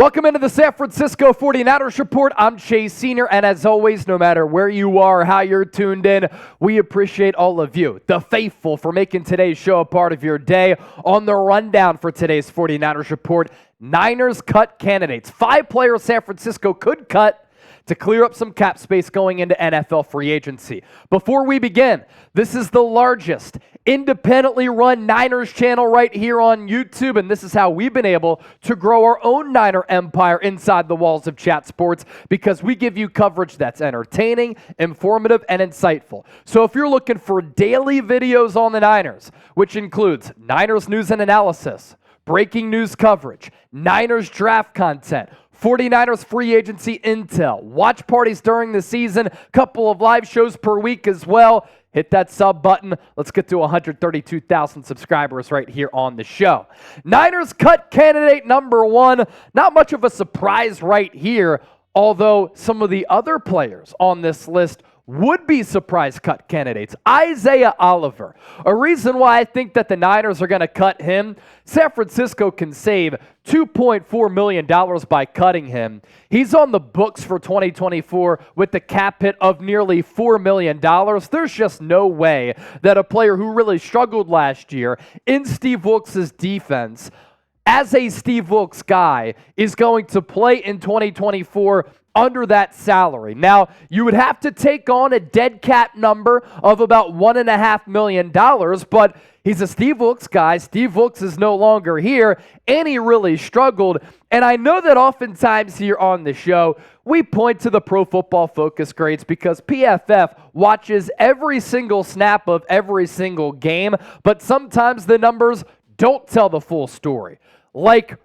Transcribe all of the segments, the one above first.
Welcome into the San Francisco 49ers Report. I'm Chase Senior, and as always, no matter where you are, how you're tuned in, we appreciate all of you, the faithful, for making today's show a part of your day. On the rundown for today's 49ers Report, Niners cut candidates. 5 players San Francisco could cut to clear up some cap space going into NFL free agency. Before we begin, this is the largest independently run Niners channel right here on YouTube, and this is how we've been able to grow our own Niner empire inside the walls of Chat Sports, because we give you coverage that's entertaining, informative, and insightful. So if you're looking for daily videos on the Niners, which includes Niners news and analysis, breaking news coverage, Niners draft content, 49ers free agency intel, watch parties during the season, couple of live shows per week as well, hit that sub button. Let's get to 132,000 subscribers right here on the show. Niners cut candidate number 1. Not much of a surprise right here, although some of the other players on this list would be surprise cut candidates. Isaiah Oliver. A reason why I think that the Niners are going to cut him, San Francisco can save $2.4 million by cutting him. He's on the books for 2024 with the cap hit of nearly $4 million. There's just no way that a player who really struggled last year in Steve Wilks' defense, as a Steve Wilks guy, is going to play in 2024 under that salary. Now, you would have to take on a dead cap number of about $1.5 million, but he's a Steve Wilks guy. Steve Wilks is no longer here, and he really struggled. And I know that oftentimes here on the show, we point to the Pro Football Focus grades because PFF watches every single snap of every single game, but sometimes the numbers don't tell the full story. Like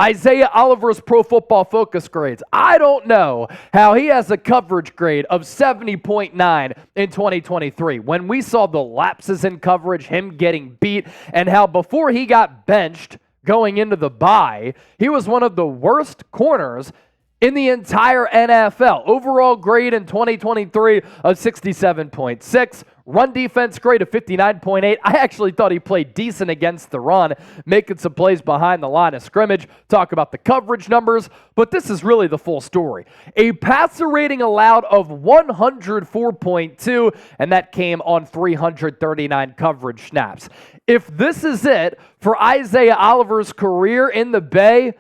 Isaiah Oliver's Pro Football Focus grades. I don't know how he has a coverage grade of 70.9 in 2023 when we saw the lapses in coverage, him getting beat, and how before he got benched going into the bye, he was one of the worst corners in the entire NFL. Overall grade in 2023 of 67.6. Run defense grade of 59.8. I actually thought he played decent against the run, making some plays behind the line of scrimmage. Talk about the coverage numbers, but this is really the full story. A passer rating allowed of 104.2, and that came on 339 coverage snaps. If this is it for Isaiah Oliver's career in the Bay,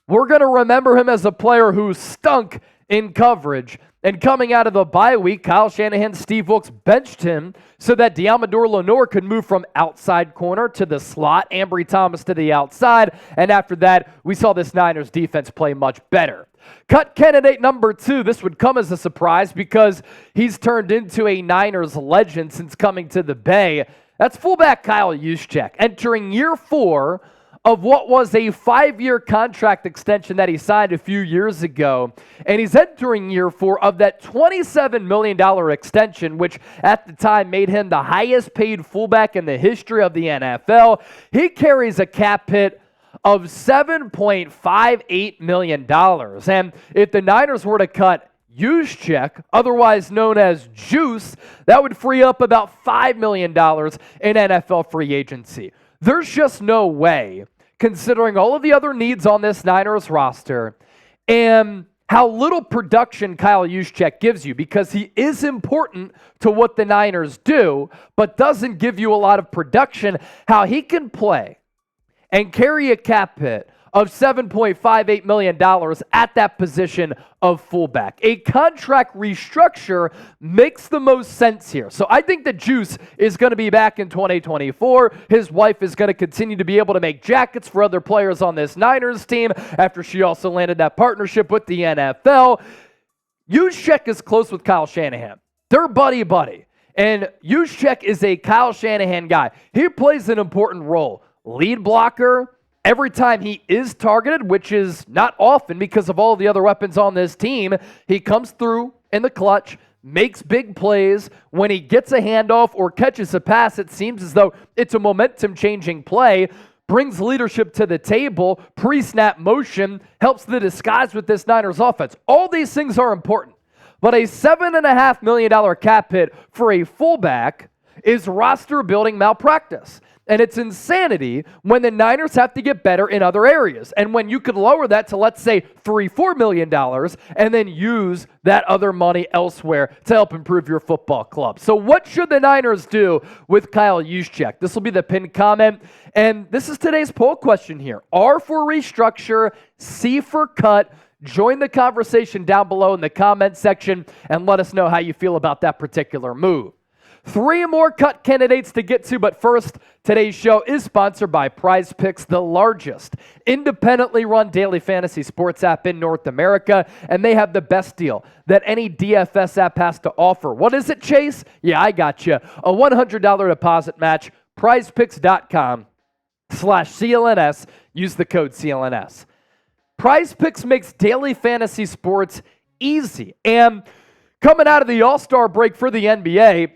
we're going to remember him as a player who stunk in coverage. And coming out of the bye week, Kyle Shanahan, Steve Wilks benched him so that Deommodore Lenoir could move from outside corner to the slot, Ambry Thomas to the outside, and after that, we saw this Niners defense play much better. Cut candidate number 2, this would come as a surprise because he's turned into a Niners legend since coming to the Bay. That's fullback Kyle Juszczyk, entering year 4 of what was a 5-year contract extension that he signed a few years ago. And he's entering year 4 of that $27 million extension, which at the time made him the highest paid fullback in the history of the NFL. He carries a cap hit of $7.58 million. And if the Niners were to cut Juszczyk, otherwise known as Juice, that would free up about $5 million in NFL free agency. There's just no way, considering all of the other needs on this Niners roster and how little production Kyle Juszczyk gives you, because he is important to what the Niners do, but doesn't give you a lot of production, how he can play and carry a cap hit of $7.58 million at that position of fullback. A contract restructure makes the most sense here. So I think that Juice is going to be back in 2024. His wife is going to continue to be able to make jackets for other players on this Niners team after she also landed that partnership with the NFL. Juszczyk is close with Kyle Shanahan. They're buddy-buddy. And Juszczyk is a Kyle Shanahan guy. He plays an important role. Lead blocker. Every time he is targeted, which is not often because of all the other weapons on this team, he comes through in the clutch, makes big plays. When he gets a handoff or catches a pass, it seems as though it's a momentum-changing play, brings leadership to the table, pre-snap motion, helps the disguise with this Niners offense. All these things are important, but a $7.5 million cap hit for a fullback is roster-building malpractice. And it's insanity when the Niners have to get better in other areas. And when you could lower that to, let's say, $3-4 million and then use that other money elsewhere to help improve your football club. So what should the Niners do with Kyle Juszczyk? This will be the pinned comment. And this is today's poll question here. R for restructure, C for cut. Join the conversation down below in the comment section and let us know how you feel about that particular move. 3 more cut candidates to get to, but first, today's show is sponsored by Prize Picks, the largest independently run daily fantasy sports app in North America, and they have the best deal that any DFS app has to offer. What is it, Chase? Yeah, I got you. A $100 deposit match, prizepicks.com/CLNS. Use the code CLNS. Prize Picks makes daily fantasy sports easy, and coming out of the All-Star break for the NBA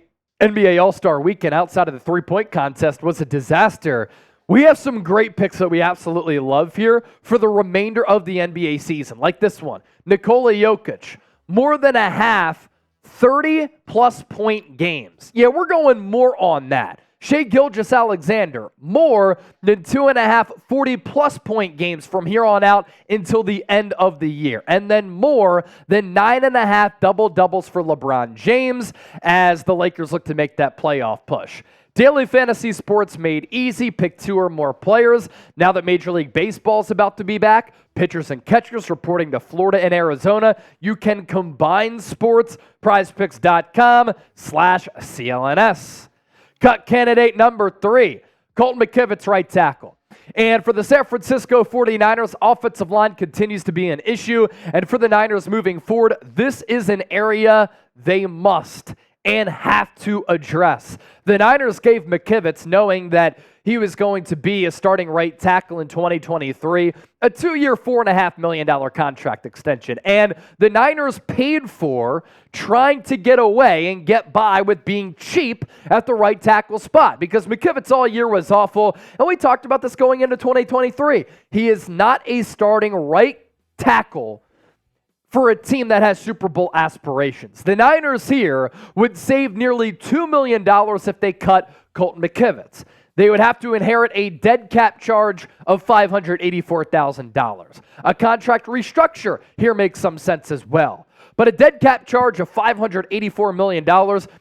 All-Star Weekend outside of the three-point contest was a disaster. We have some great picks that we absolutely love here for the remainder of the NBA season, like this one. Nikola Jokic, more than a half, 30-plus point games. Yeah, we're going more on that. Shai Gilgeous-Alexander, more than 2.5 40-plus point games from here on out until the end of the year. And then more than 9.5 double-doubles for LeBron James as the Lakers look to make that playoff push. Daily fantasy sports made easy. Pick 2 or more players. Now that Major League Baseball is about to be back, pitchers and catchers reporting to Florida and Arizona, you can combine sports. PrizePicks.com/CLNS. Cut candidate number 3, Colton McKivitz, right tackle. And for the San Francisco 49ers, offensive line continues to be an issue. And for the Niners moving forward, this is an area they must and have to address. The Niners gave McKivitz, knowing that he was going to be a starting right tackle in 2023, a 2-year, $4.5 million contract extension. And the Niners paid for trying to get away and get by with being cheap at the right tackle spot because McKivitz all year was awful. And we talked about this going into 2023. He is not a starting right tackle for a team that has Super Bowl aspirations. The Niners here would save nearly $2 million if they cut Colton McKivitz. They would have to inherit a dead cap charge of $584,000. A contract restructure here makes some sense as well. But a dead cap charge of $584 million,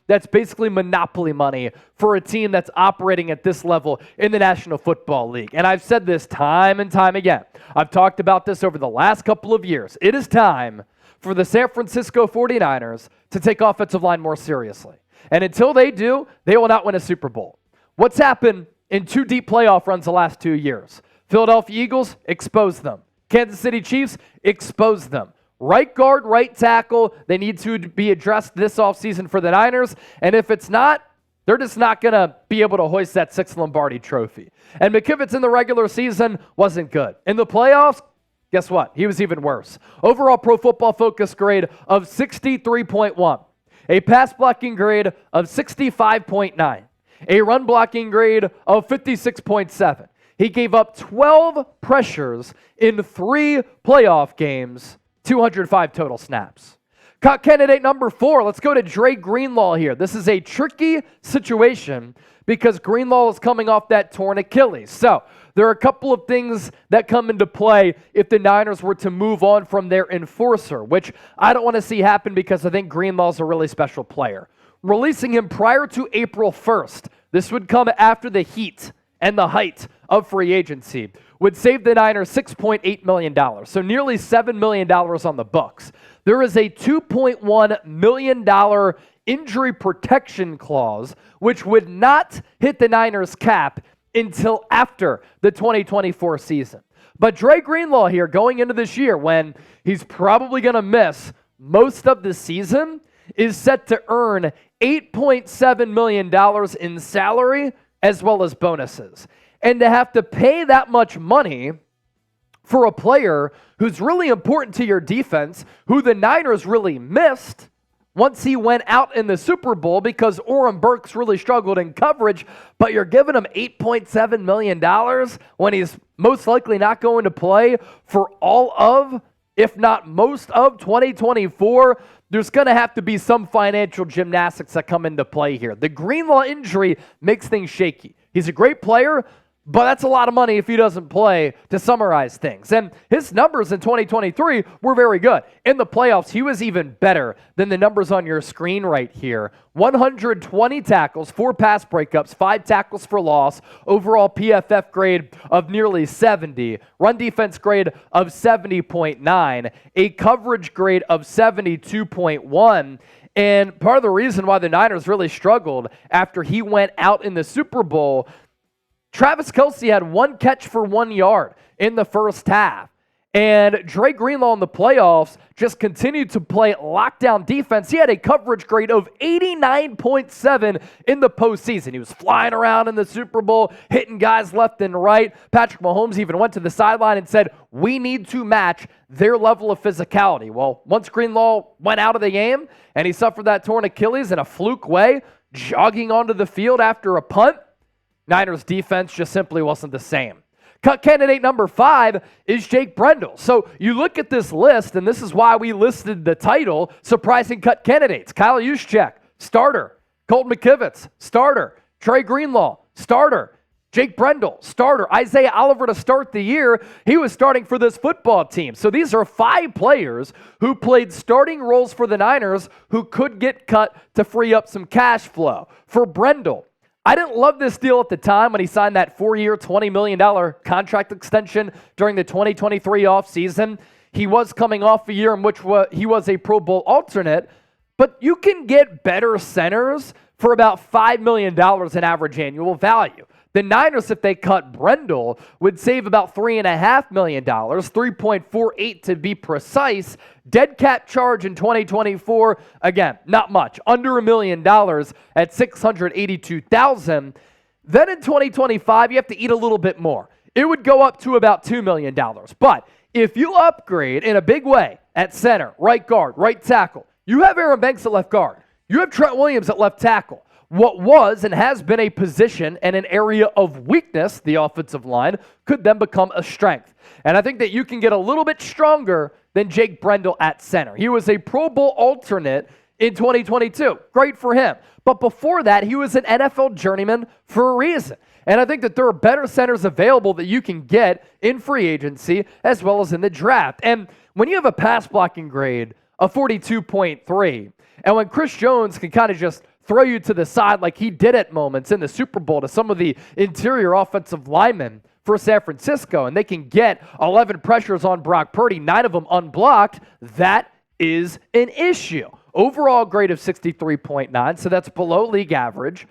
that's basically monopoly money for a team that's operating at this level in the National Football League. And I've said this time and time again. I've talked about this over the last couple of years. It is time for the San Francisco 49ers to take offensive line more seriously. And until they do, they will not win a Super Bowl. What's happened in 2 deep playoff runs the last 2 years? Philadelphia Eagles, expose them. Kansas City Chiefs, expose them. Right guard, right tackle, they need to be addressed this offseason for the Niners. And if it's not, they're just not going to be able to hoist that 6th Lombardi trophy. And McKivitz in the regular season wasn't good. In the playoffs, guess what? He was even worse. Overall Pro Football Focus grade of 63.1. A pass blocking grade of 65.9. A run blocking grade of 56.7. He gave up 12 pressures in 3 playoff games, 205 total snaps. Cut candidate number 4, let's go to Dre Greenlaw here. This is a tricky situation because Greenlaw is coming off that torn Achilles. So there are a couple of things that come into play if the Niners were to move on from their enforcer, which I don't want to see happen because I think Greenlaw is a really special player. Releasing him prior to April 1st, this would come after the heat and the height of free agency, would save the Niners $6.8 million, so nearly $7 million on the books. There is a $2.1 million injury protection clause, which would not hit the Niners cap until after the 2024 season. But Dre Greenlaw here going into this year when he's probably going to miss most of the season is set to earn $8.7 million in salary as well as bonuses. And to have to pay that much money for a player who's really important to your defense, who the Niners really missed once he went out in the Super Bowl because Oren Burks really struggled in coverage, but you're giving him $8.7 million when he's most likely not going to play for all of, if not most of, 2024. There's going to have to be some financial gymnastics that come into play here. The Greenlaw injury makes things shaky. He's a great player, but that's a lot of money if he doesn't play, to summarize things. And his numbers in 2023 were very good. In the playoffs, he was even better than the numbers on your screen right here. 120 tackles, 4 pass breakups, 5 tackles for loss, overall PFF grade of nearly 70, run defense grade of 70.9, a coverage grade of 72.1. And part of the reason why the Niners really struggled after he went out in the Super Bowl, Travis Kelce had 1 catch for 1 yard in the first half. And Dre Greenlaw in the playoffs just continued to play lockdown defense. He had a coverage grade of 89.7 in the postseason. He was flying around in the Super Bowl, hitting guys left and right. Patrick Mahomes even went to the sideline and said, we need to match their level of physicality. Well, once Greenlaw went out of the game and he suffered that torn Achilles in a fluke way, jogging onto the field after a punt, Niners defense just simply wasn't the same. Cut candidate number 5 is Jake Brendel. So you look at this list, and this is why we listed the title, Surprising Cut Candidates. Kyle Juszczyk, starter. Colton McKivitz, starter. Dre Greenlaw, starter. Jake Brendel, starter. Isaiah Oliver to start the year. He was starting for this football team. So these are 5 players who played starting roles for the Niners who could get cut to free up some cash flow. For Brendel, I didn't love this deal at the time when he signed that 4-year, $20 million contract extension during the 2023 offseason. He was coming off a year in which he was a Pro Bowl alternate, but you can get better centers for about $5 million in average annual value. The Niners, if they cut Brendel, would save about $3.5 million, 3.48 to be precise. Dead cap charge in 2024, again, not much, under $1 million at $682,000. Then in 2025, you have to eat a little bit more. It would go up to about $2 million. But if you upgrade in a big way at center, right guard, right tackle, you have Aaron Banks at left guard, you have Trent Williams at left tackle. What was and has been a position and an area of weakness, the offensive line, could then become a strength. And I think that you can get a little bit stronger than Jake Brendel at center. He was a Pro Bowl alternate in 2022. Great for him. But before that, he was an NFL journeyman for a reason. And I think that there are better centers available that you can get in free agency as well as in the draft. And when you have a pass blocking grade of 42.3, and when Chris Jones can kind of just throw you to the side like he did at moments in the Super Bowl to some of the interior offensive linemen for San Francisco, and they can get 11 pressures on Brock Purdy, 9 of them unblocked, that is an issue. Overall grade of 63.9, so that's below league average.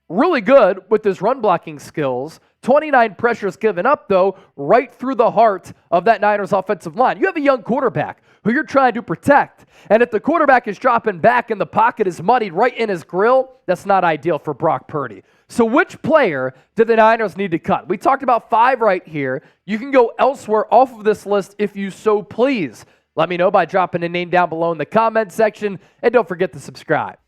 Really good with his run blocking skills. 29 pressures given up, though, right through the heart of that Niners offensive line. You have a young quarterback who you're trying to protect. And if the quarterback is dropping back and the pocket is muddied right in his grill, that's not ideal for Brock Purdy. So which player do the Niners need to cut? We talked about 5 right here. You can go elsewhere off of this list if you so please. Let me know by dropping a name down below in the comment section. And don't forget to subscribe.